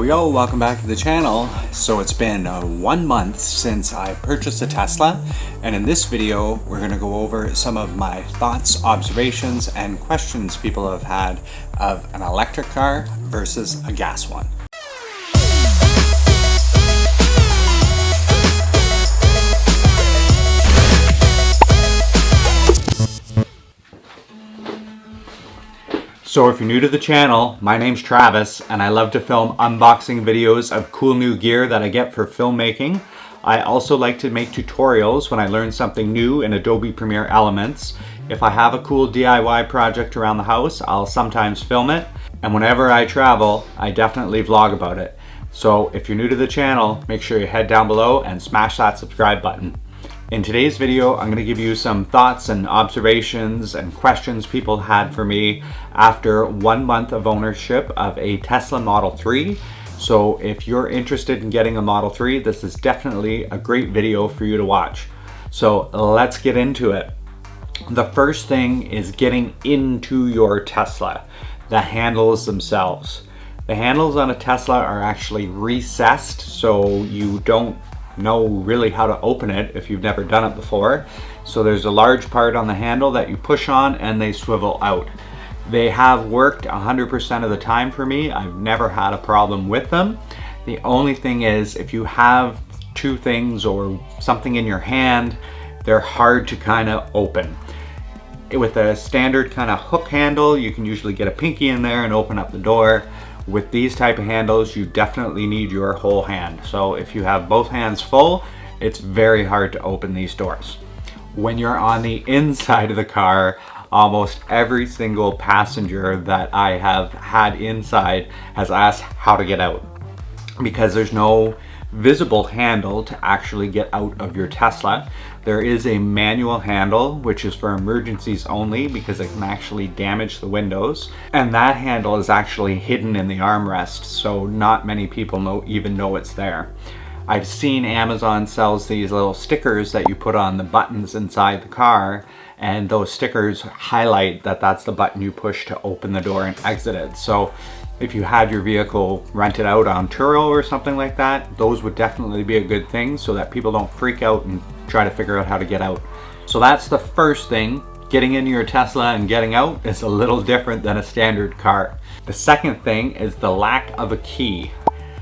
Yo, welcome back to the channel. So it's been 1 month since I purchased a Tesla, and in this video we're going to go over some of my thoughts, observations, and questions people have had of an electric car versus a gas one. So if you're new to the channel, my name's Travis and I love to film unboxing videos of cool new gear that I get for filmmaking. I also like to make tutorials when I learn something new in Adobe Premiere Elements. If I have a cool DIY project around the house, I'll sometimes film it. And whenever I travel, I definitely vlog about it. So if you're new to the channel, make sure you head down below and smash that subscribe button. In today's video, I'm going to give you some thoughts and observations and questions people had for me after 1 month of ownership of a Tesla Model 3. So if you're interested in getting a Model 3, this is definitely a great video for you to watch. So let's get into it. The first thing is getting into your Tesla, the handles themselves. The handles on a Tesla are actually recessed, so you don't know really how to open it if you've never done it before. So there's a large part on the handle that you push on and they swivel out. They have worked 100% of the time for me. I've never had a problem with them. The only thing is, if you have two things or something in your hand, they're hard to kind of open. With a standard kind of hook handle, you can usually get a pinky in there and open up the door. With these type of handles, you definitely need your whole hand. So if you have both hands full, it's very hard to open these doors. When you're on the inside of the car, almost every single passenger that I have had inside has asked how to get out, because there's no visible handle to actually get out of your Tesla. There is a manual handle, which is for emergencies only because it can actually damage the windows. And that handle is actually hidden in the armrest, so not many people even know it's there. I've seen Amazon sells these little stickers that you put on the buttons inside the car, and those stickers highlight that that's the button you push to open the door and exit it. So if you had your vehicle rented out on Turo or something like that, those would definitely be a good thing so that people don't freak out and try to figure out how to get out. So that's the first thing. Getting into your Tesla and getting out is a little different than a standard car. The second thing is the lack of a key.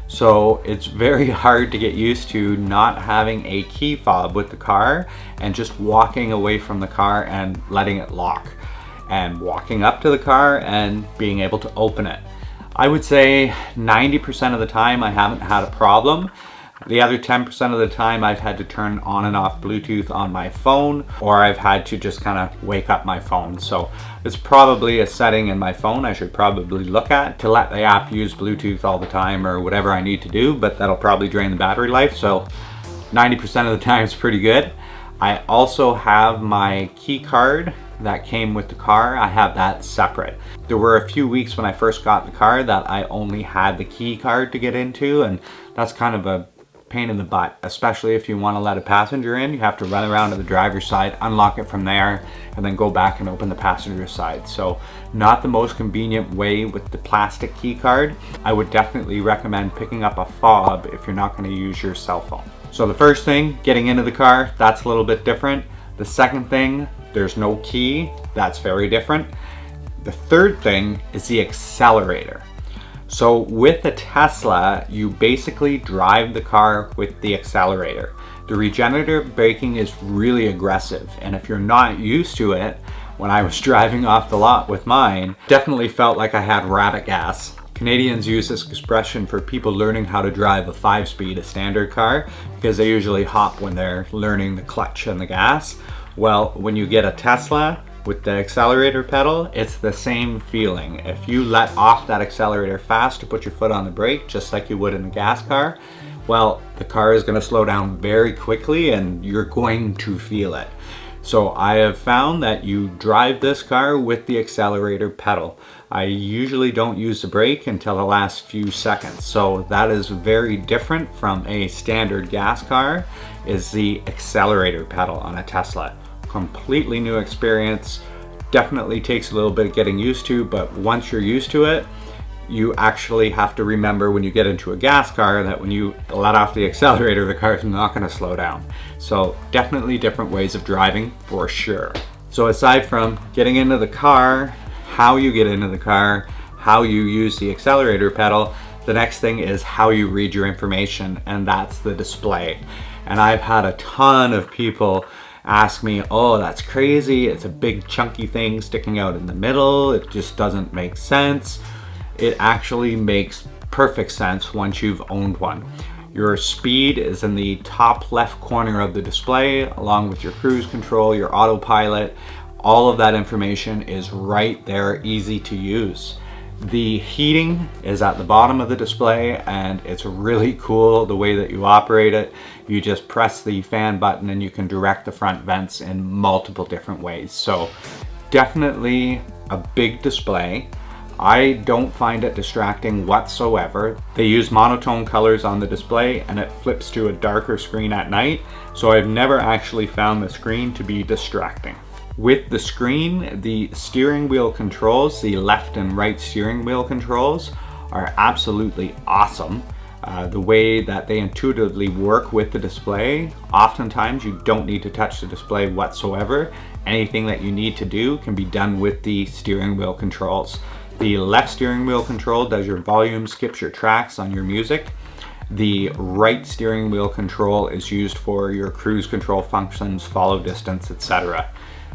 So it's very hard to get used to not having a key fob with the car and just walking away from the car and letting it lock, and walking up to the car and being able to open it. I would say 90% of the time I haven't had a problem. The other 10% of the time I've had to turn on and off Bluetooth on my phone, or I've had to just kind of wake up my phone. So it's probably a setting in my phone I should probably look at to let the app use Bluetooth all the time or whatever I need to do, but that'll probably drain the battery life. So 90% of the time it's pretty good. I also have my key card that came with the car. I have that separate. There were a few weeks when I first got the car that I only had the key card to get into, and that's kind of a pain in the butt, especially if you want to let a passenger in. You have to run around to the driver's side, unlock it from there, and then go back and open the passenger side. So not the most convenient way with the plastic key card. I would definitely recommend picking up a fob if you're not going to use your cell phone. So the first thing, getting into the car, that's a little bit different. The second thing, there's no key. That's very different. The third thing is the accelerator. So with a Tesla, you basically drive the car with the accelerator. The regenerative braking is really aggressive, and if you're not used to it, when I was driving off the lot with mine, definitely felt like I had rabbit gas. Canadians use this expression for people learning how to drive a 5-speed, a standard car, because they usually hop when they're learning the clutch and the gas. Well, when you get a Tesla with the accelerator pedal, it's the same feeling. If you let off that accelerator fast to put your foot on the brake, just like you would in a gas car, well, the car is going to slow down very quickly and you're going to feel it. So I have found that you drive this car with the accelerator pedal. I usually don't use the brake until the last few seconds. So that is very different from a standard gas car, is the accelerator pedal on a Tesla. Completely new experience. Definitely takes a little bit of getting used to, but once you're used to it, you actually have to remember when you get into a gas car that when you let off the accelerator, the car is not going to slow down. So definitely different ways of driving for sure. So aside from getting into the car, how you get into the car, how you use the accelerator pedal, the next thing is how you read your information, and that's the display. And I've had a ton of people ask me, oh, that's crazy, it's a big chunky thing sticking out in the middle, it just doesn't make sense. It actually makes perfect sense once you've owned one. Your speed is in the top left corner of the display, along with your cruise control, your autopilot. All of that information is right there, easy to use. The heating is at the bottom of the display, and it's really cool the way that you operate it. You just press the fan button and you can direct the front vents in multiple different ways. So definitely a big display. I don't find it distracting whatsoever. They use monotone colors on the display and it flips to a darker screen at night, so I've never actually found the screen to be distracting. With the screen, the steering wheel controls, the left and right steering wheel controls, are absolutely awesome. The way that they intuitively work with the display, oftentimes you don't need to touch the display whatsoever. Anything that you need to do can be done with the steering wheel controls. The left steering wheel control does your volume, skips your tracks on your music. The right steering wheel control is used for your cruise control functions, follow distance, etc.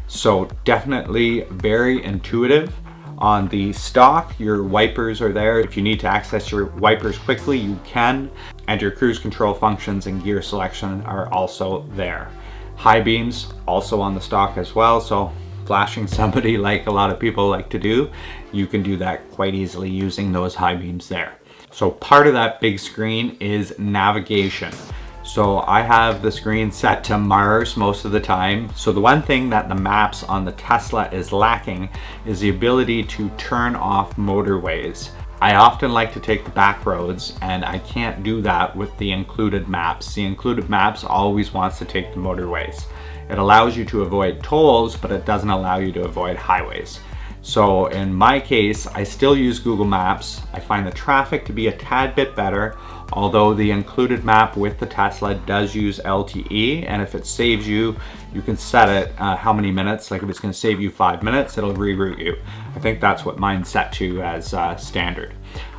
So definitely very intuitive. On the stock, your wipers are there. If you need to access your wipers quickly, you can. And your cruise control functions and gear selection are also there. High beams also on the stock as well. So flashing somebody, like a lot of people like to do, you can do that quite easily using those high beams there. So part of that big screen is navigation. So I have the screen set to Mars most of the time. So the one thing that the maps on the Tesla is lacking is the ability to turn off motorways. I often like to take the back roads, and I can't do that with the included maps. The included maps always wants to take the motorways. It allows you to avoid tolls, but it doesn't allow you to avoid highways. So in my case, I still use Google Maps. I find the traffic to be a tad bit better, although the included map with the Tesla does use LTE, and if it saves you, you can set it how many minutes. Like if it's going to save you 5 minutes, it'll reroute you. I think that's what mine's set to as standard.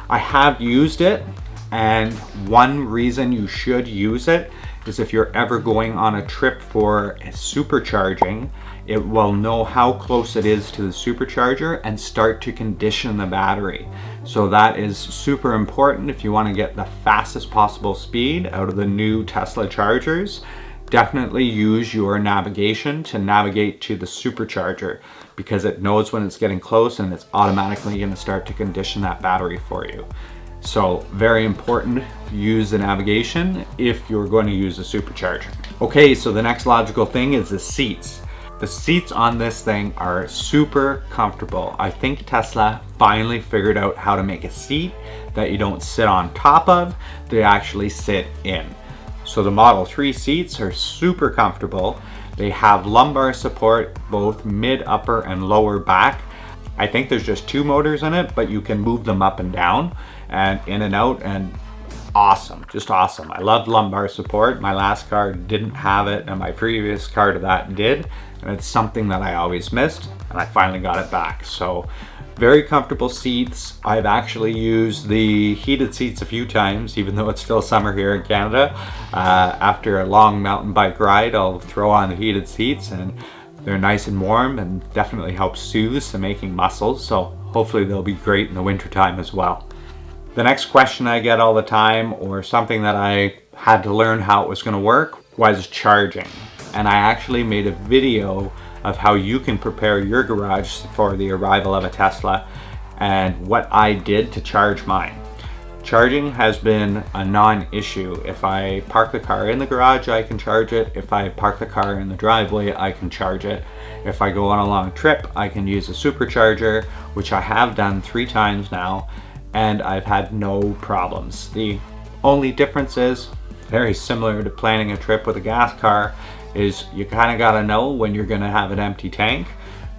I have used it, and one reason you should use it is if you're ever going on a trip for supercharging, it will know how close it is to the supercharger and start to condition the battery. So that is super important if you want to get the fastest possible speed out of the new Tesla chargers. Definitely use your navigation to navigate to the supercharger, because it knows when it's getting close and it's automatically going to start to condition that battery for you. So very important, use the navigation if you're going to use a supercharger. Okay, so the next logical thing is the seats. The seats on this thing are super comfortable. I think Tesla finally figured out how to make a seat that you don't sit on top of, they actually sit in. So the Model 3 seats are super comfortable. They have lumbar support, both mid, upper, and lower back. I think there's just 2 motors in it, but you can move them up and down and in and out, and awesome, just awesome. I love lumbar support. My last car didn't have it, and my previous car to that did, and it's something that I always missed, and I finally got it back. So very comfortable seats. I've actually used the heated seats a few times, even though it's still summer here in Canada. After a long mountain bike ride, I'll throw on the heated seats, and they're nice and warm and definitely help soothe some aching muscles. So hopefully they'll be great in the wintertime as well. The next question I get all the time, or something that I had to learn how it was going to work, was charging. And I actually made a video of how you can prepare your garage for the arrival of a Tesla and what I did to charge mine. Charging has been a non-issue. If I park the car in the garage, I can charge it. If I park the car in the driveway, I can charge it. If I go on a long trip, I can use a supercharger, which I have done 3 times now, and I've had no problems. The only difference is, very similar to planning a trip with a gas car, is you kind of got to know when you're going to have an empty tank.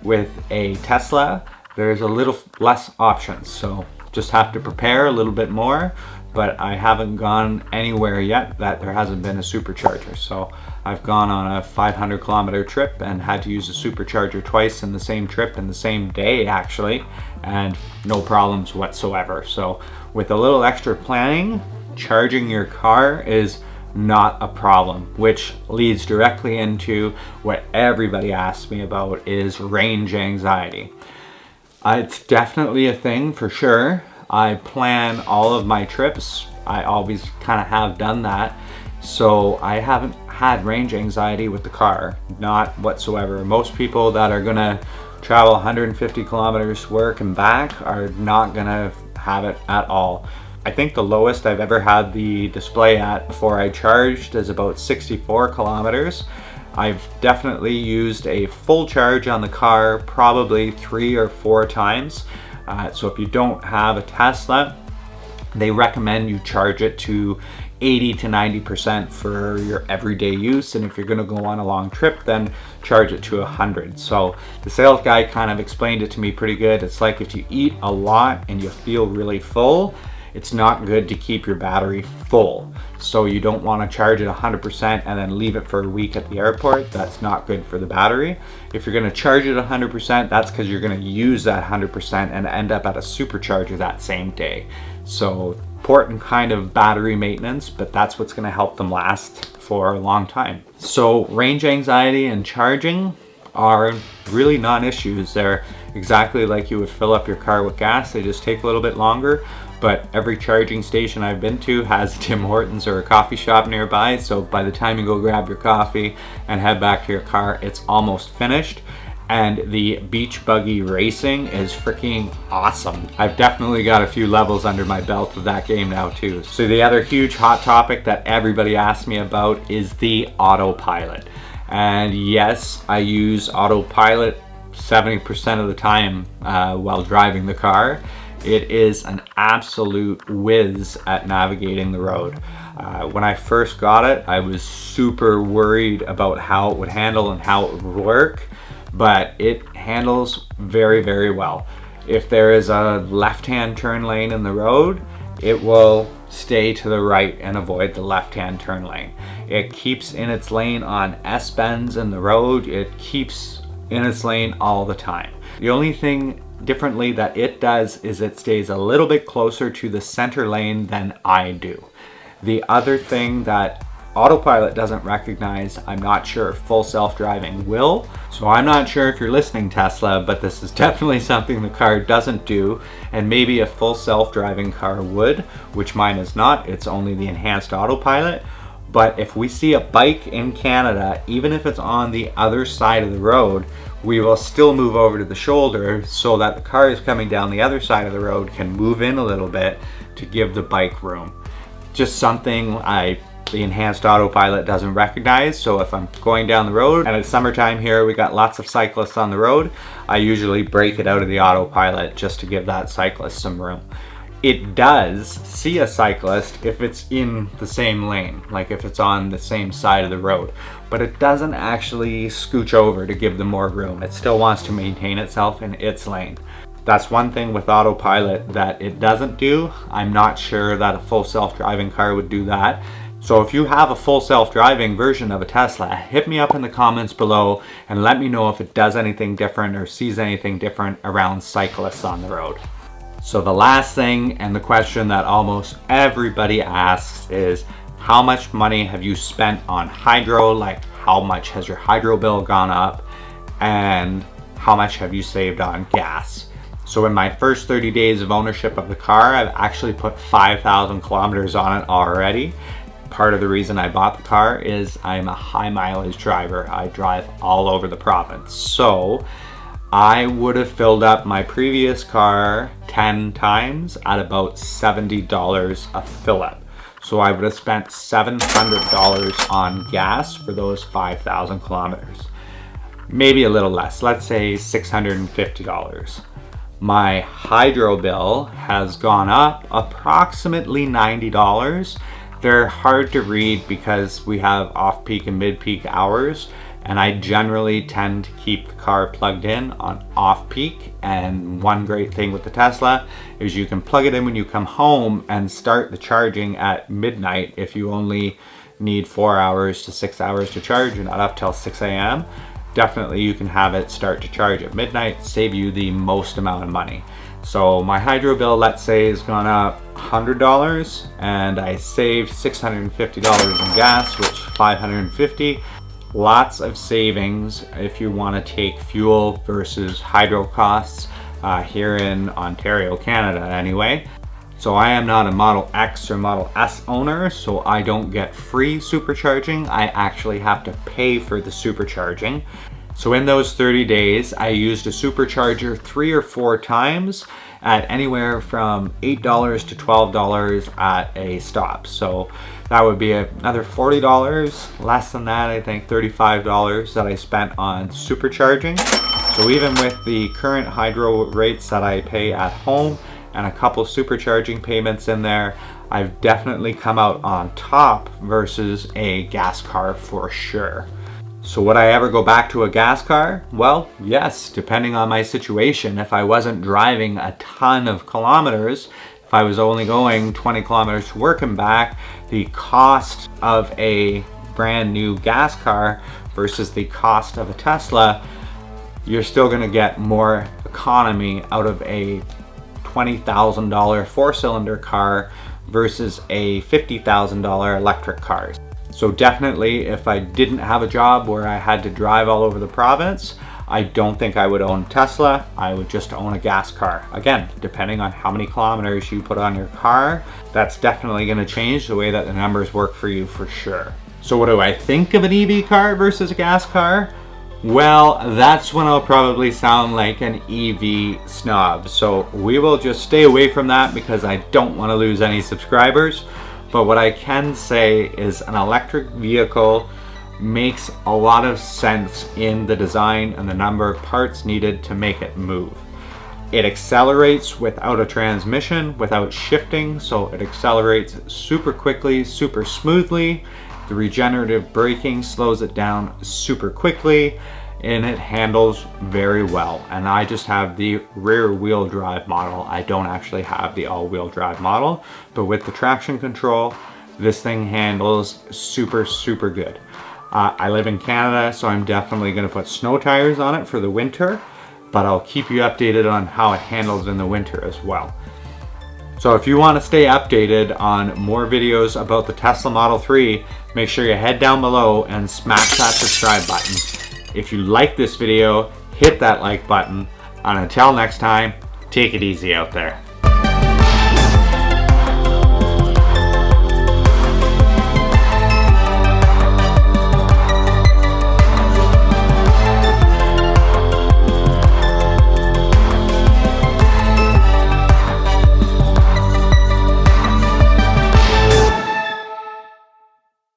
With a Tesla, there's a little less options, so just have to prepare a little bit more, but I haven't gone anywhere yet that there hasn't been a supercharger. So I've gone on a 500 kilometer trip and had to use a supercharger twice in the same trip in the same day actually, and no problems whatsoever. So with a little extra planning, charging your car is not a problem, which leads directly into what everybody asks me about, is range anxiety. It's definitely a thing for sure. I plan all of my trips. I always kind of have done that. So I haven't had range anxiety with the car, not whatsoever. Most people that are gonna travel 150 kilometers to work and back are not gonna have it at all. I think the lowest I've ever had the display at before I charged is about 64 kilometers. I've definitely used a full charge on the car probably 3 or 4 times. So if you don't have a Tesla, they recommend you charge it to 80 to 90% for your everyday use. And if you're gonna go on a long trip, then charge it to 100. So the sales guy kind of explained it to me pretty good. It's like if you eat a lot and you feel really full, it's not good to keep your battery full. So you don't want to charge it 100% and then leave it for a week at the airport. That's not good for the battery. If you're going to charge it 100%, that's because you're going to use that 100% and end up at a supercharger that same day. So important kind of battery maintenance, but that's what's going to help them last for a long time. So range anxiety and charging are really non-issues. They're exactly like you would fill up your car with gas. They just take a little bit longer. But every charging station I've been to has Tim Hortons or a coffee shop nearby, so by the time you go grab your coffee and head back to your car, it's almost finished. And the beach buggy racing is freaking awesome. I've definitely got a few levels under my belt of that game now too. So the other huge hot topic that everybody asks me about is the Autopilot. And yes, I use Autopilot 70% of the time while driving the car. It is an absolute whiz at navigating the road. When I first got it, I was super worried about how it would handle and how it would work, but it handles very, very well. If there is a left-hand turn lane in the road, it will stay to the right and avoid the left-hand turn lane. It keeps in its lane on S-bends in the road. It keeps in its lane all the time. The only thing differently that it does is it stays a little bit closer to the center lane than I do. The other thing that Autopilot doesn't recognize, I'm not sure if full self-driving will. So I'm not sure if you're listening, Tesla, but this is definitely something the car doesn't do, and maybe a full self-driving car would, which mine is not. It's only the enhanced Autopilot. But if we see a bike in Canada, even if it's on the other side of the road, we will still move over to the shoulder so that the car is coming down the other side of the road can move in a little bit to give the bike room. Just something the enhanced Autopilot doesn't recognize. So if I'm going down the road and it's summertime here, we got lots of cyclists on the road, I usually break it out of the Autopilot just to give that cyclist some room. It does see a cyclist if it's in the same lane, like if it's on the same side of the road, but it doesn't actually scooch over to give them more room. It still wants to maintain itself in its lane. That's one thing with Autopilot that it doesn't do. I'm not sure that a full self-driving car would do that. So if you have a full self-driving version of a Tesla, hit me up in the comments below and let me know if it does anything different or sees anything different around cyclists on the road. So the last thing, and the question that almost everybody asks, is how much money have you spent on hydro? Like how much has your hydro bill gone up? And how much have you saved on gas? So in my first 30 days of ownership of the car, I've actually put 5,000 kilometers on it already. Part of the reason I bought the car is I'm a high mileage driver. I drive all over the province. So I would have filled up my previous car 10 times at about $70 a fill up. So I would have spent $700 on gas for those 5,000 kilometers. Maybe a little less, let's say $650. My hydro bill has gone up approximately $90. They're hard to read because we have off-peak and mid-peak hours, and I generally tend to keep the car plugged in on off-peak. And one great thing with the Tesla is you can plug it in when you come home and start the charging at midnight if you only need 4 hours to 6 hours to charge. You're not up till 6 a.m. Definitely you can have it start to charge at midnight, save you the most amount of money. So my hydro bill, let's say, has gone up $100 and I saved $650 in gas, which $550. Lots of savings if you want to take fuel versus hydro costs here in Ontario, Canada anyway. So I am not a Model X or Model S owner, so I don't get free supercharging. I actually have to pay for the supercharging. So in those 30 days, I used a supercharger 3 or 4 times at anywhere from $8 to $12 at a stop. So that would be another $40, less than that, I think $35 that I spent on supercharging. So even with the current hydro rates that I pay at home and a couple supercharging payments in there, I've definitely come out on top versus a gas car for sure. So would I ever go back to a gas car? Well, yes, depending on my situation. If I wasn't driving a ton of kilometers, if I was only going 20 kilometers to work and back, the cost of a brand new gas car versus the cost of a Tesla, you're still gonna get more economy out of a $20,000 4-cylinder car versus a $50,000 electric car. So definitely, if I didn't have a job where I had to drive all over the province, I don't think I would own Tesla. I would just own a gas car. Again, depending on how many kilometers you put on your car, that's definitely gonna change the way that the numbers work for you for sure. So what do I think of an EV car versus a gas car? Well, that's when I'll probably sound like an EV snob. So we will just stay away from that because I don't want to lose any subscribers. But what I can say is an electric vehicle makes a lot of sense in the design and the number of parts needed to make it move. It accelerates without a transmission, without shifting, so it accelerates super quickly, super smoothly. The regenerative braking slows it down super quickly, and it handles very well. And I just have the rear wheel drive model. I don't actually have the all-wheel drive model, but with the traction control, this thing handles super, super good. I live in Canada, so I'm definitely gonna put snow tires on it for the winter, but I'll keep you updated on how it handles in the winter as well. So if you want to stay updated on more videos about the Tesla Model 3, make sure you head down below and smash that subscribe button. If you like this video, hit that like button. And until next time, take it easy out there.